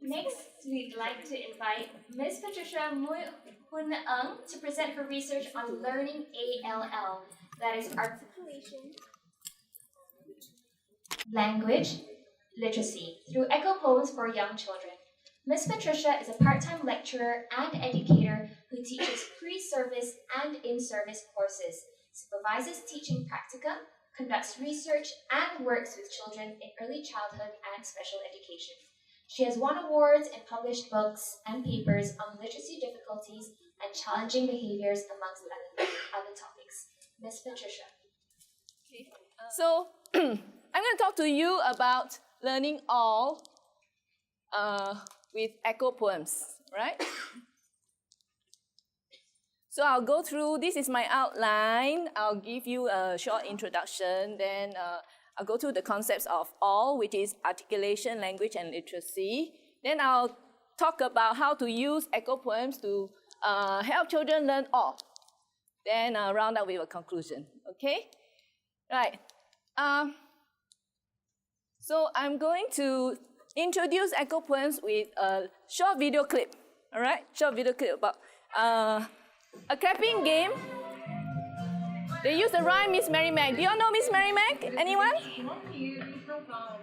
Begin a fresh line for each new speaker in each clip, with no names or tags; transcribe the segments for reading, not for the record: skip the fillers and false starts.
Next, we'd like to invite Ms. Patricia Hoon to present her research on learning ALL, that is articulation, language, literacy, through echo poems for young children. Ms. Patricia is a part-time lecturer and educator who teaches pre-service and in-service courses, supervises teaching practica, conducts research, and works with children in early childhood and special education. She has won awards and published books and papers on literacy difficulties and challenging behaviors, amongst other topics. Ms. Patricia.
Okay. So, I'm going to talk to you about learning all with echo poems, right? So I'll go through, this is my outline. I'll give you a short introduction, then I'll go through the concepts of all, which is articulation, language, and literacy. Then I'll talk about how to use echo poems to help children learn all. Then I'll round up with a conclusion, okay? Right. So I'm going to introduce echo poems with a short video clip, all right? Short video clip about a clapping game. They use the rhyme Miss Mary Mac. Do you all know Miss Mary Mac? Anyone?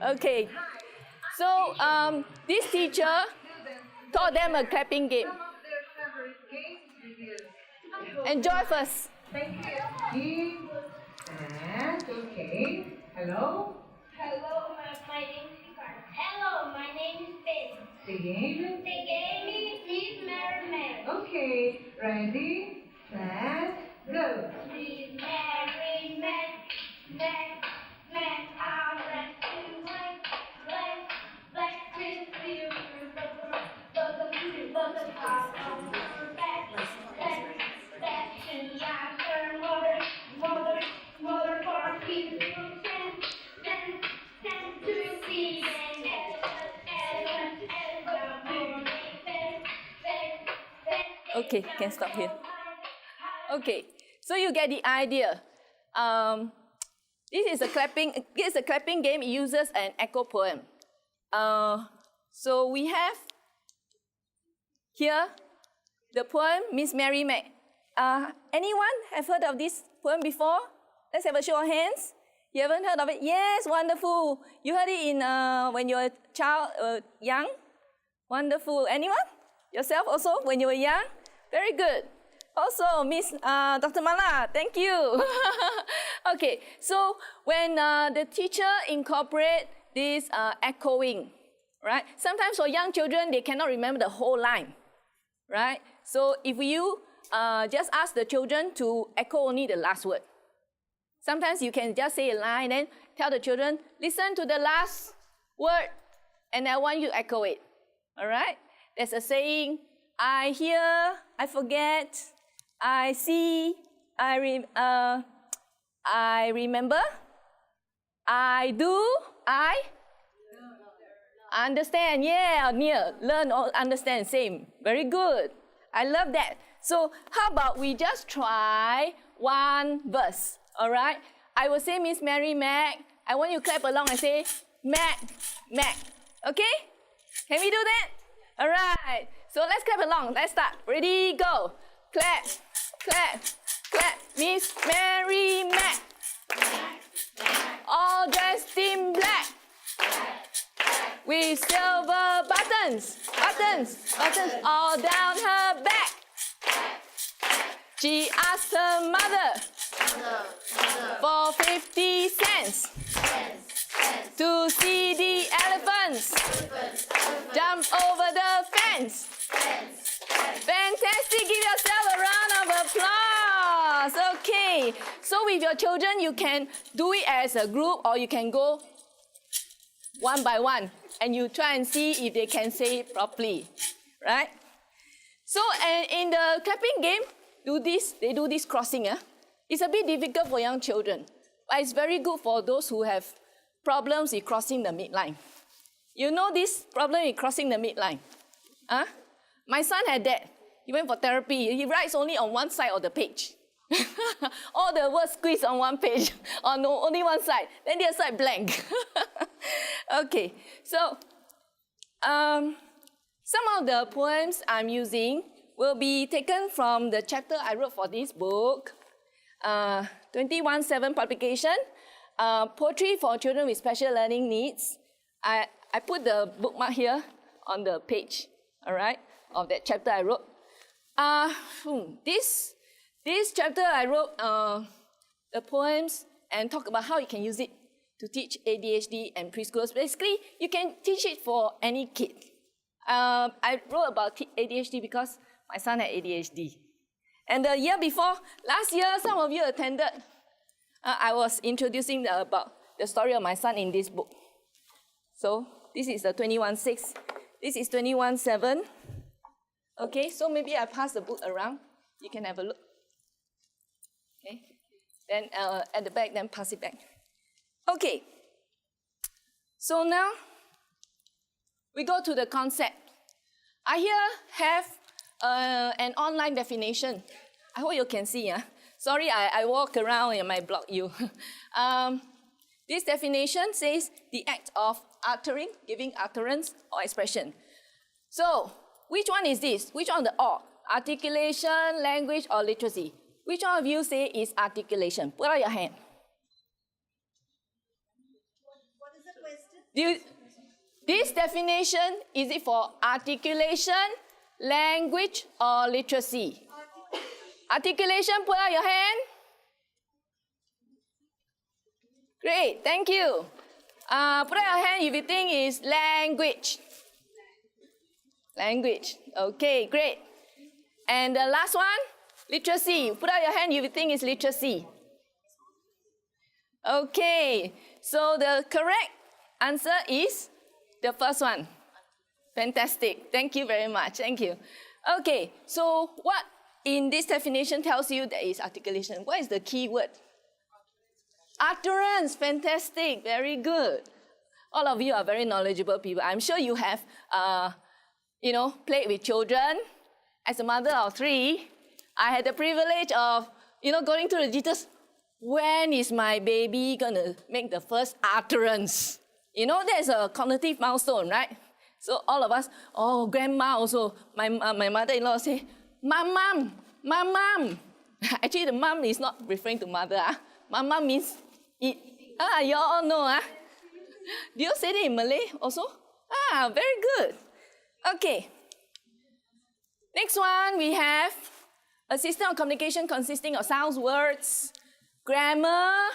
Okay. So this teacher taught them a clapping game. Enjoy first.
Thank you. And okay. Hello.
Hello, my name is Ricardo. Hello, my name is Ben.
The game.
The game is Miss Mary Mac.
Okay. Ready, set, go.
Miss Mary Mac, Mac, Mac, I'm black to white, black, black to blue, butterfly on her back, back to the after mother for people send to see and
Okay, can stop here. Okay, so you get the idea. This is a clapping game. It uses an echo poem. So we have here the poem Miss Mary Mac. Anyone have heard of this poem before? Let's have a show of hands. You haven't heard of it? Yes, wonderful. You heard it in when you were a child, young? Wonderful. Anyone? Yourself also, when you were young? Very good. Also, Miss Dr. Mala, thank you. Okay, so when the teacher incorporate this echoing, right? Sometimes for young children, they cannot remember the whole line, right? So if you just ask the children to echo only the last word. Sometimes you can just say a line, then tell the children, listen to the last word, and I want you to echo it, all right? There's a saying, I hear, I forget, I see, I remember, I do, I understand. Yeah, near, learn or understand, same. Very good. I love that. So how about we just try one verse, all right? I will say Miss Mary Mac. I want you to clap along and say Mac, Mac. Okay? Can we do that? All right. So let's clap along. Let's start. Ready, go. Clap, clap, clap. Miss Mary Mac. All dressed in black. With silver buttons, buttons, buttons all down her back. She asked her mother for 50 cents to see the elephants jump over the fence. Fantastic! Give yourself a round of applause. Okay, so with your children, you can do it as a group or you can go one by one and you try and see if they can say it properly, right? So in the clapping game, they do this crossing. It's a bit difficult for young children, but it's very good for those who have problems with crossing the midline. You know this problem with crossing the midline? My son had that. He went for therapy. He writes only on one side of the page. All the words squeezed on one page, on only one side. Then the other side blank. Okay, so Some of the poems I'm using will be taken from the chapter I wrote for this book, 21/7 publication, Poetry for Children with Special Learning Needs. I put the bookmark here on the page, all right, of that chapter I wrote. This chapter I wrote the poems and talk about how you can use it to teach ADHD and preschoolers. Basically, you can teach it for any kid. I wrote about ADHD because my son had ADHD. And the year before, last year, some of you attended. I was introducing about the story of my son in this book. So this is the 21/6. This is 21/7. Okay, so maybe I pass the book around. You can have a look. Okay, then at the back, then pass it back. Okay, so now we go to the concept. I here have an online definition. I hope you can see. Sorry, I walk around and I block you. This definition says the act of uttering, giving utterance or expression. So, which one is this? Which one the or? Articulation, language, or literacy? Which one of you say is articulation? Put out your hand.
What is the question?
This definition, is it for articulation, language, or literacy? Articulation, put out your hand. Great, thank you. Put out your hand if you think it's language. Language, okay, great. And the last one, literacy. Put out your hand if you think it's literacy. Okay, so the correct answer is the first one. Fantastic, thank you very much, thank you. Okay, so what in this definition tells you that is articulation? What is the key word? Utterance, fantastic, very good. All of you are very knowledgeable people. I'm sure you have, played with children. As a mother of 3, I had the privilege of, going through the details. When is my baby gonna make the first utterance? There's a cognitive milestone, right? So all of us, grandma also, my mother-in-law say, mom. Actually, the mom is not referring to mother. Mama means eat. You all know. Do you say that in Malay also? Very good. Okay. Next one, we have a system of communication consisting of sounds, words, grammar,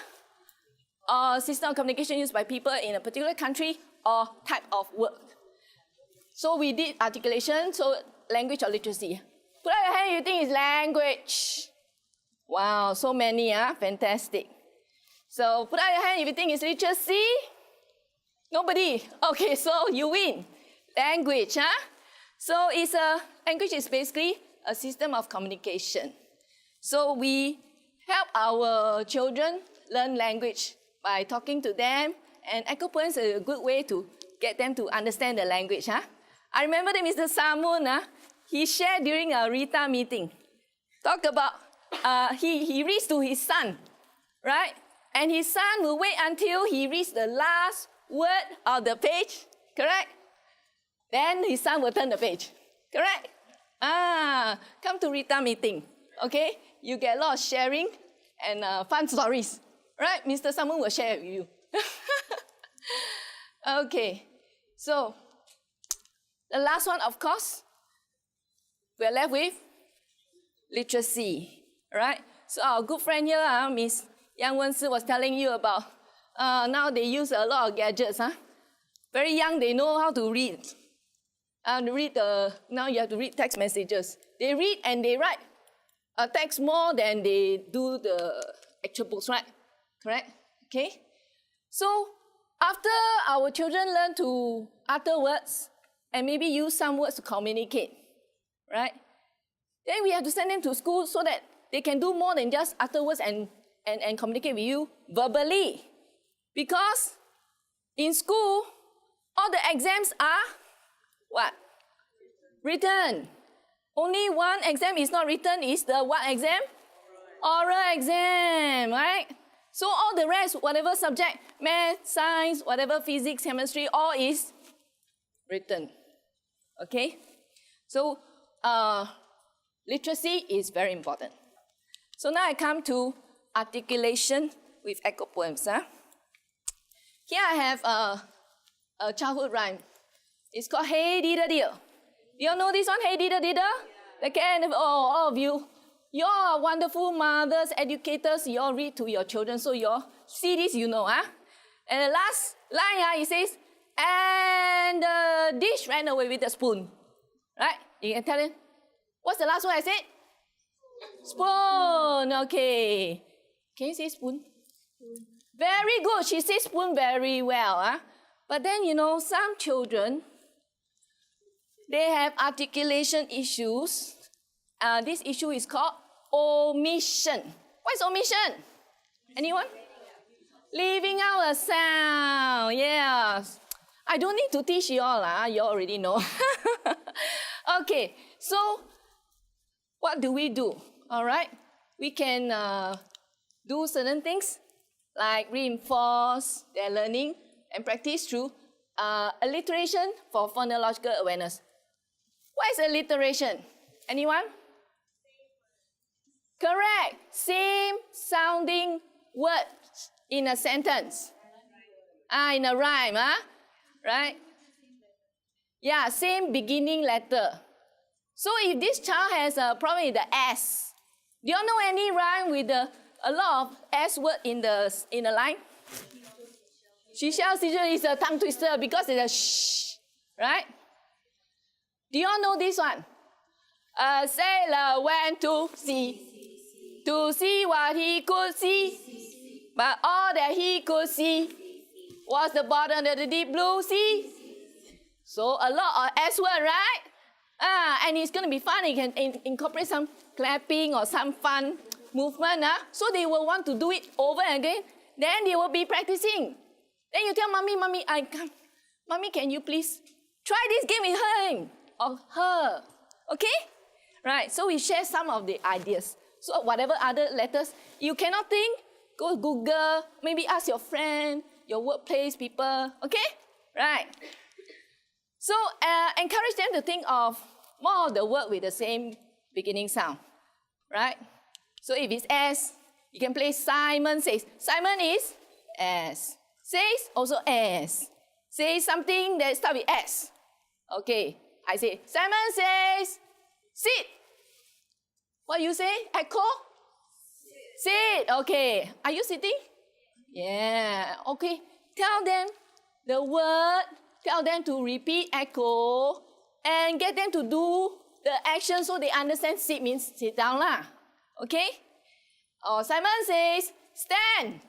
or system of communication used by people in a particular country or type of work. So we did articulation, so language or literacy. Put out your hand if you think it's language. Wow, so many, fantastic. So put out your hand if you think it's literacy. Nobody? Okay, so you win. Language, So language is basically a system of communication. So we help our children learn language by talking to them, and echo poems are a good way to get them to understand the language. I remember that Mr. Samun, he shared during a Rita meeting, talk about, he reads to his son, right? And his son will wait until he reads the last word of the page, correct? Then his son will turn the page, correct? Come to Rita meeting, okay? You get a lot of sharing and fun stories, right? Mr. Samun will share with you. Okay, so the last one, of course, we're left with literacy, right? So our good friend here, Miss Yang Wen-Si was telling you about, now they use a lot of gadgets. Very young, they know how to read. Now you have to read text messages. They read and they write a text more than they do the actual books, right? Correct? Okay? So after our children learn to utter words and maybe use some words to communicate, right? Then we have to send them to school so that they can do more than just utter words and communicate with you verbally. Because in school, all the exams are what? Written. Only one exam is not written, is the what exam? Oral exam, right? So all the rest, whatever subject, math, science, whatever, physics, chemistry, all is written. Okay? So, literacy is very important. So now I come to articulation with echo poems. Huh? Here I have a childhood rhyme. It's called Hey Dida Dear. Do you all know this one? Hey Dida Dida? All of you. You all are wonderful mothers, educators. You all read to your children, so you all see this, you know. Huh? And the last line, it says, and the dish ran away with the spoon. Right? You can tell them. What's the last one I said? Spoon. Okay. Can you say spoon? Very good. She says spoon very well. Huh? But then, you know, some children, they have articulation issues. This issue is called omission. What is omission? Anyone? Leaving out a sound. Yes. I don't need to teach you all. You already know. Okay. So, what do we do? All right. We can do certain things like reinforce their learning and practice through alliteration for phonological awareness. What is alliteration? Anyone? Correct. Same sounding words in a sentence. In a rhyme, huh? Right? Yeah, same beginning letter. So if this child has a problem with the S, do you know any rhyme with a lot of S word in a line? Seashell is a tongue twister because it's a shh, right? Do you all know this one? A sailor went to see what he could see, but all that he could see was the bottom of the deep blue sea. So a lot of S word, right? And it's going to be fun. You can incorporate some clapping or some fun movement. So they will want to do it over and again. Then they will be practicing. Then you tell mommy, I come. Mommy, can you please try this game with him or her? Okay? Right, so we share some of the ideas. So whatever other letters you cannot think, go Google, maybe ask your friend, your workplace people, okay? Right. So encourage them to think of more of the word with the same beginning sound, right? So if it's S, you can play Simon says. Simon is S. Says also S. Say something that starts with S. Okay, I say, Simon says, sit. What you say? Echo? Sit. Okay. Are you sitting? Yeah. Okay. Tell them the word. Tell them to repeat echo and get them to do the action so they understand sit means sit down lah. Okay? Or Simon says, stand.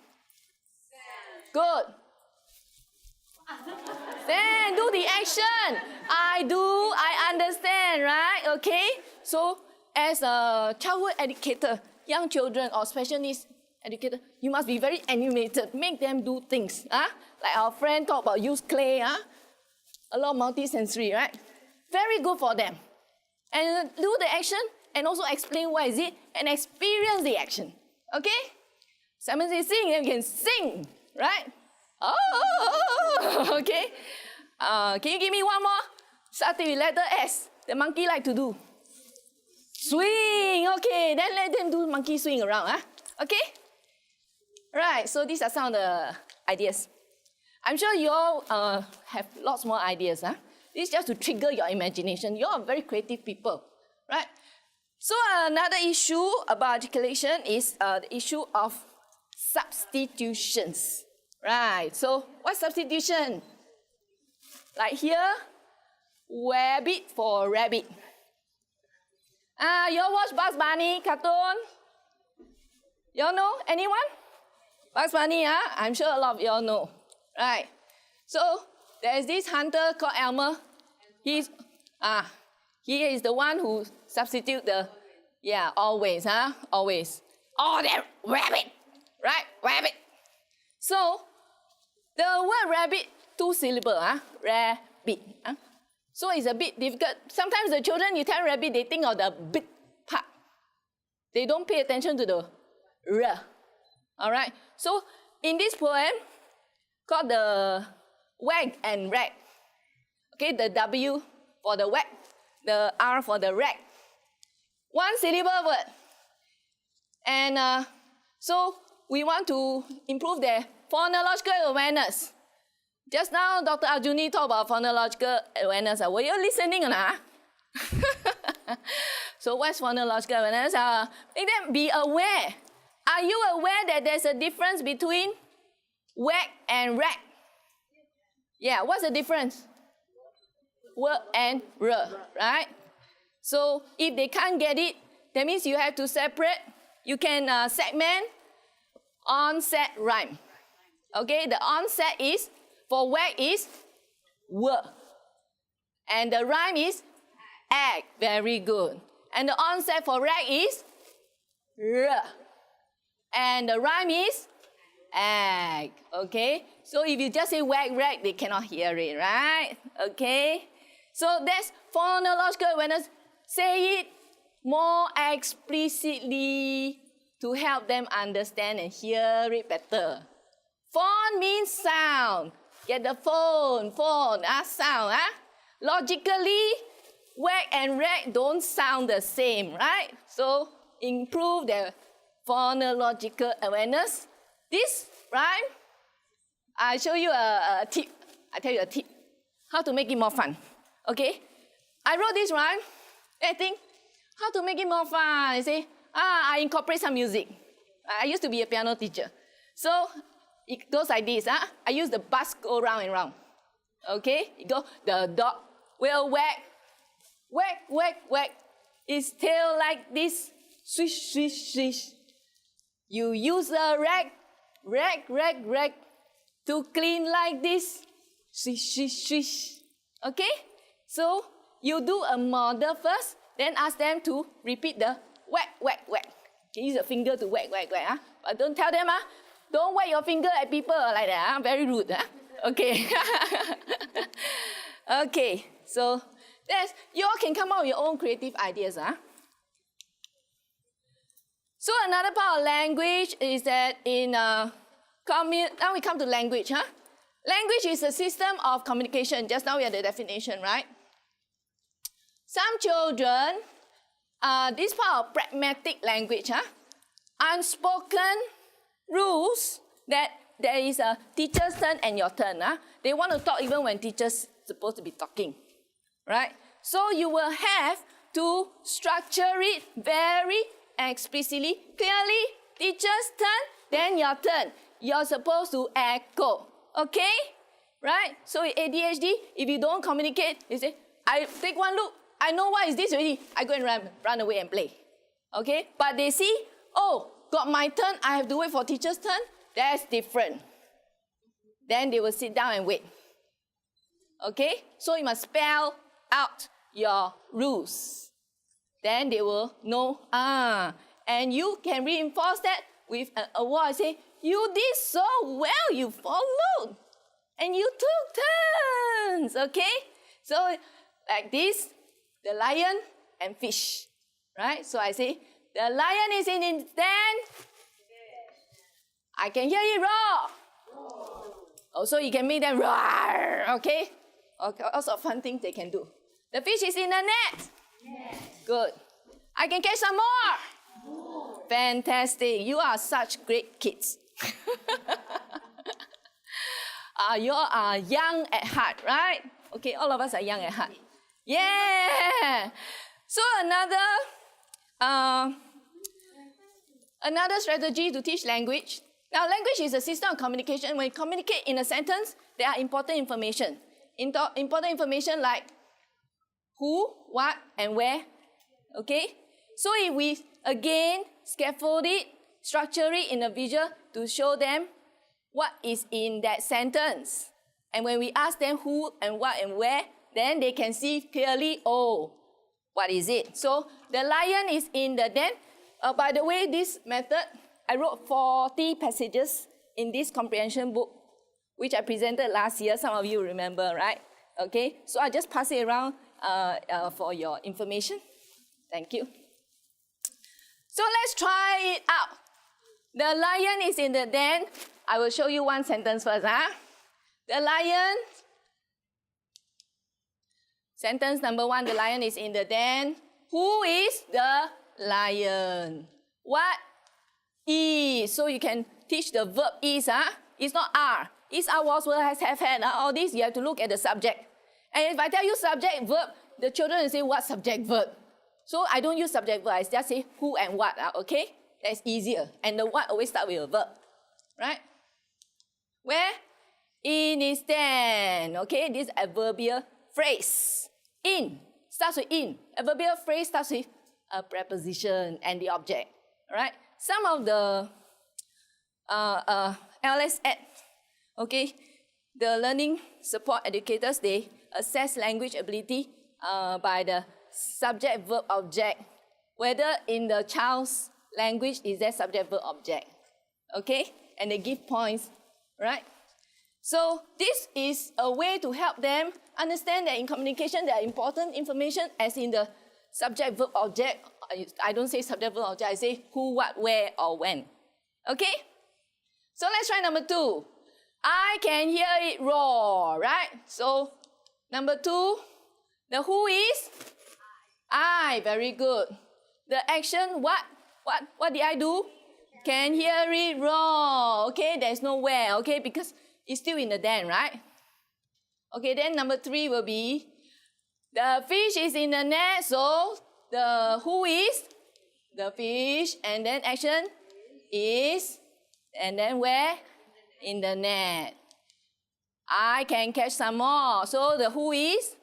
Good. Then do the action. I understand, right? Okay? So, as a childhood educator, young children or special needs educator, you must be very animated. Make them do things. Like our friend talked about use clay. A lot of multi-sensory, right? Very good for them. And do the action and also explain what is it and experience the action. Okay? Simon says sing, then we can sing, right? Oh, okay. Can you give me one more? Starting with letter S. The monkey like to do. Swing. Okay, then let them do monkey swing around. Okay? Right, so these are some of the ideas. I'm sure you all have lots more ideas. This is just to trigger your imagination. You all are very creative people, right? So another issue about articulation is the issue of substitutions. Right, so what's substitution? Like here, rabbit for rabbit. You all watch Bugs Bunny cartoon? You all know? Anyone? Bugs Bunny, I'm sure a lot of you all know. Right. So there's this hunter called Elmer. He is the one who substitute the, always, always. Oh, that rabbit, right? Rabbit. So the word rabbit, 2 syllables, rabbit. So it's a bit difficult. Sometimes the children, you tell rabbit, they think of the big part. They don't pay attention to the r. All right. So in this poem, called the wag and rag. Okay, the W for the whack, the R for the rack. One syllable word. And so we want to improve their phonological awareness. Just now, Dr. Arjuni talked about phonological awareness. Were you listening or not? So what's phonological awareness? Make them be aware. Are you aware that there's a difference between whack and rack? Yeah, what's the difference? W and r, right? So if they can't get it, that means you have to separate. You can segment onset rhyme. Okay, the onset is, for whack is w. And the rhyme is ag. Very good. And the onset for rack is r. And the rhyme is ag. Okay? So if you just say whack, rack, they cannot hear it, right? Okay? So that's phonological awareness. Say it more explicitly to help them understand and hear it better. Phone means sound. Get the phone, sound. Logically, whack and rack don't sound the same, right? So improve their phonological awareness. This rhyme, I'll show you a tip. I tell you a tip. How to make it more fun. Okay? I wrote this rhyme. I think, how to make it more fun? I say, I incorporate some music. I used to be a piano teacher. So it goes like this. I use the bus go round and round. Okay? It go, the dog will whack, whack, whack, whack. Its tail like this. Swish, swish, swish. You use a rag, rag, to clean like this. Swish, swish, swish. Okay? So you do a model first, then ask them to repeat the whack, whack, whack. You use your finger to whack, whack, whack. But don't tell them, don't whack your finger at people like that. Very rude. Okay. Okay. So you all can come up with your own creative ideas. So another part of language is that now we come to language. Language is a system of communication. Just now we had the definition, right? Some children, this part of pragmatic language, unspoken rules that there is a teacher's turn and your turn. They want to talk even when teacher's supposed to be talking, right? So you will have to structure it very explicitly, clearly. Teacher's turn, then your turn. You're supposed to echo, okay? Right? So in ADHD, if you don't communicate, you say, I take one look, I know what is this already. I go and run away and play. Okay? But they see, oh, got my turn, I have to wait for teacher's turn. That's different. Then they will sit down and wait. Okay? So you must spell out your rules. Then they will know, and you can reinforce that with an award. Say, you did so well, you followed. And you took turns, okay? So like this, the lion and fish, right? So I say, the lion is in its den. I can hear it roar. Also, you can make them roar, okay? Also fun things they can do. The fish is in the net. Yes. Good. I can catch some more. Fantastic. You are such great kids. You are young at heart, right? Okay, all of us are young at heart. Yeah. So another strategy to teach language. Now, language is a system of communication. When you communicate in a sentence, there are important information. Important information like who, what, and where. Okay? So if we, again, scaffold it, structure it in a visual to show them what is in that sentence. And when we ask them who and what and where, then they can see clearly, oh, what is it? So the lion is in the den. By the way, this method, I wrote 40 passages in this comprehension book, which I presented last year. Some of you remember, right? Okay, so I just pass it around for your information. Thank you. So let's try it out. The lion is in the den. I will show you one sentence first. The lion Sentence number 1, the lion is in the den. Who is the lion? What is? So you can teach the verb is, it's not are. Is, are, was, were, has, have, had. All this, you have to look at the subject. And if I tell you subject, verb, the children will say what subject, verb. So I don't use subject, verb. I just say who and what, okay? That's easier. And the what always start with a verb, right? Where? In his den, okay? This adverbial phrase. In, starts with in. Adverbial phrase starts with a preposition and the object, right? Some of the LS Ed, okay, the learning support educators, they assess language ability by the subject, verb, object. Whether in the child's language is there subject, verb, object, okay? And they give points, right? So this is a way to help them understand that in communication there are important information as in the subject, verb, object. I don't say subject, verb, object. I say who, what, where, or when. Okay? So let's try number 2. I can hear it roar, right? So number 2, the who is? I. Very good. The action, what? What did I do? Can hear it roar. Okay, there's no where, okay, because it's still in the den, right? Okay, then number 3 will be the fish is in the net, so the who is? The fish, and then action is, and then where? In the net. I can catch some more, so the who is?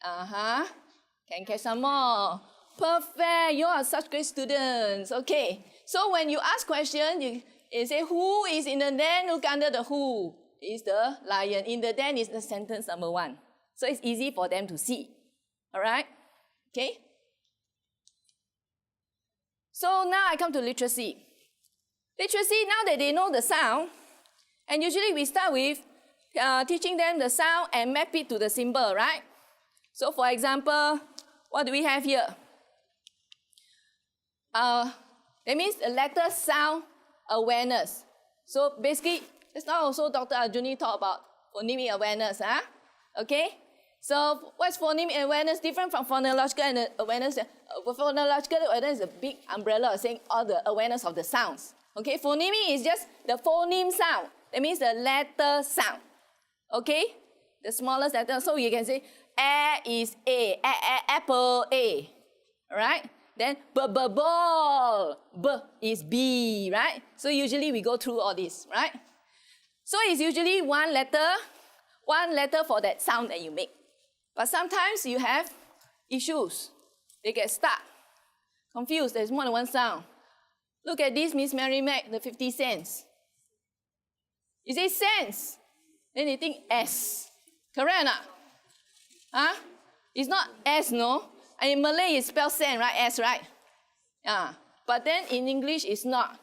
Can catch some more. Perfect, you are such great students. Okay, so when you ask question, you say who is in the den, look under the who. Is the lion. In the den is the sentence number 1. So it's easy for them to see. Alright? Okay? So now I come to literacy. Literacy, now that they know the sound, and usually we start with teaching them the sound and map it to the symbol, right? So for example, what do we have here? That means the letter sound awareness. So basically, just now also Dr. Arjuni talked about phonemic awareness. Okay? So what's phonemic awareness? Different from phonological awareness. Phonological awareness is a big umbrella saying all the awareness of the sounds. Okay? Phonemic is just the phoneme sound. That means the letter sound. Okay? The smallest letter. So you can say A is A, apple A. Alright? Then ball, B is B, right? So usually we go through all this, right? So it's usually one letter for that sound that you make. But sometimes you have issues. They get stuck, confused. There's more than one sound. Look at this, Miss Mary Mac, the 50 cents. You say cents, then you think S. Correct or not? It's not S, no? And in Malay, it's spelled cent, right? S, right? But then in English, it's not.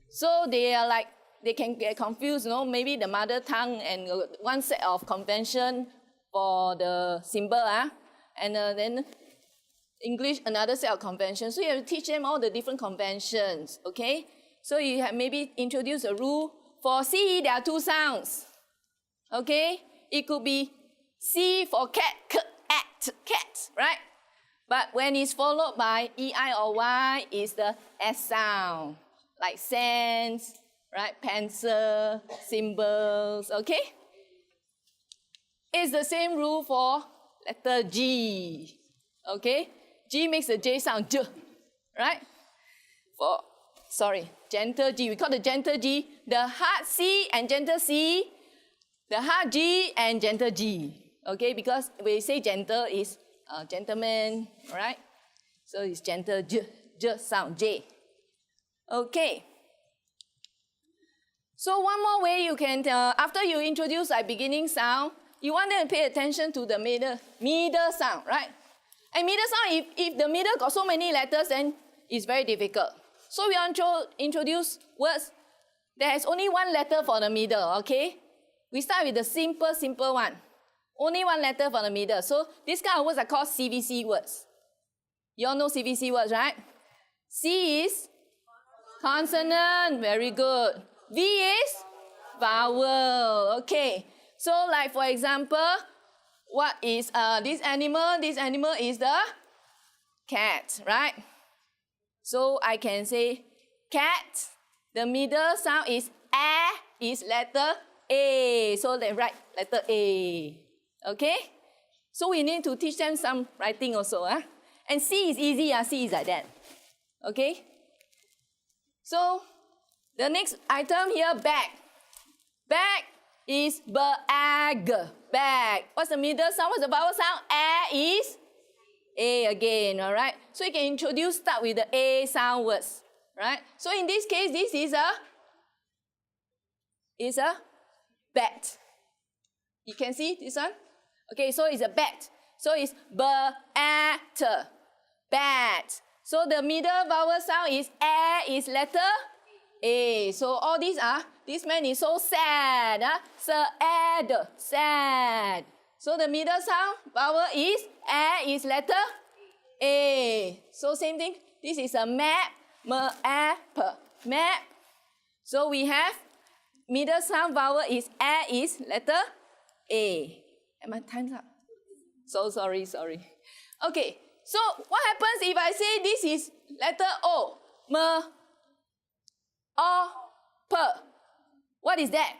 So they are like, they can get confused, no? Maybe the mother tongue and one set of convention for the symbol, and then English, another set of conventions. So you have to teach them all the different conventions, okay? So you have maybe introduce a rule. For C, there are 2 sounds, okay? It could be C for cat, cat, right? But when it's followed by EI or Y, it's the S sound, like sense, right? Pencil, symbols, okay? It's the same rule for letter G, okay? G makes the J sound, J, right? Gentle G, we call the gentle G, the hard C and gentle C, the hard G and gentle G, okay? Because when we say gentle, is gentleman, right? So it's gentle J, J sound, J. Okay. So one more way you can, after you introduce a beginning sound, you want them to pay attention to the middle sound, right? And middle sound, if the middle got so many letters, then it's very difficult. So we introduce words that has only one letter for the middle, okay? We start with the simple one. Only one letter for the middle. So this kind of words are called CVC words. You all know CVC words, right? C is consonant, very good. V is vowel, okay. So like for example, what is this animal? This animal is the cat, right? So I can say cat. The middle sound is a, is letter A. So they write letter A. Okay? So we need to teach them some writing also. And C is easy. C is like that. Okay? So the next item here, bag. Bag is bag. Bag. What's the middle sound? What's the vowel sound? A is A again, all right? So you can start with the A sound words, right? So in this case, this is a bat. You can see this one? Okay, so it's a bat. So it's bat. Bat. So the middle vowel sound is A, is letter A. So all these this man is so sad. Sad. Sad. So the middle sound vowel is A, is letter A. So same thing. This is a map. Map. Map. So we have middle sound vowel is A, is letter A. And my time's up. So sorry. Okay. So what happens if I say this is letter O? M, O, P. What is that?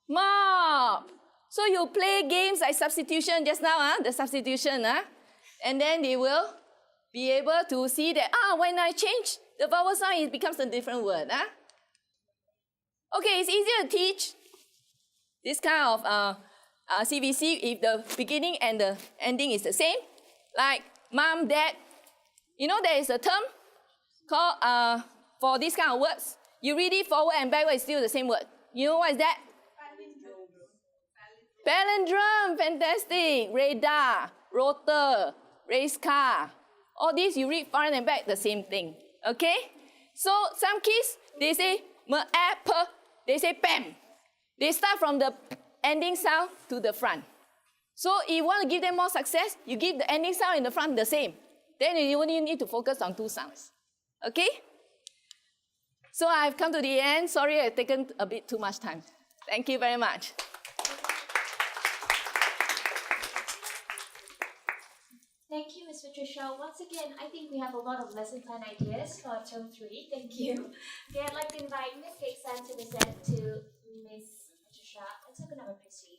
Mop. So you play games like substitution just now, the substitution, and then they will be able to see that, when I change the vowel sound, it becomes a different word. Okay, it's easier to teach this kind of CVC if the beginning and the ending is the same. Like mom, dad. You know there is a term called, for this kind of words, you read it forward and backward, it's still the same word. You know what is that? Palindrome, fantastic. Radar, rotor, race car. All these you read front and back, the same thing. Okay? So some kids, they say p, they say pam. They start from the ending sound to the front. So if you want to give them more success, you give the ending sound in the front the same. Then you only need to focus on two sounds. Okay? So I've come to the end. Sorry, I've taken a bit too much time. Thank you very much.
Thank you, Ms. Patricia. Once again, I think we have a lot of lesson plan ideas for term 3. Thank you. Okay, I'd like to invite Ms. Kate San to present to Ms. Patricia and talk about Patricia.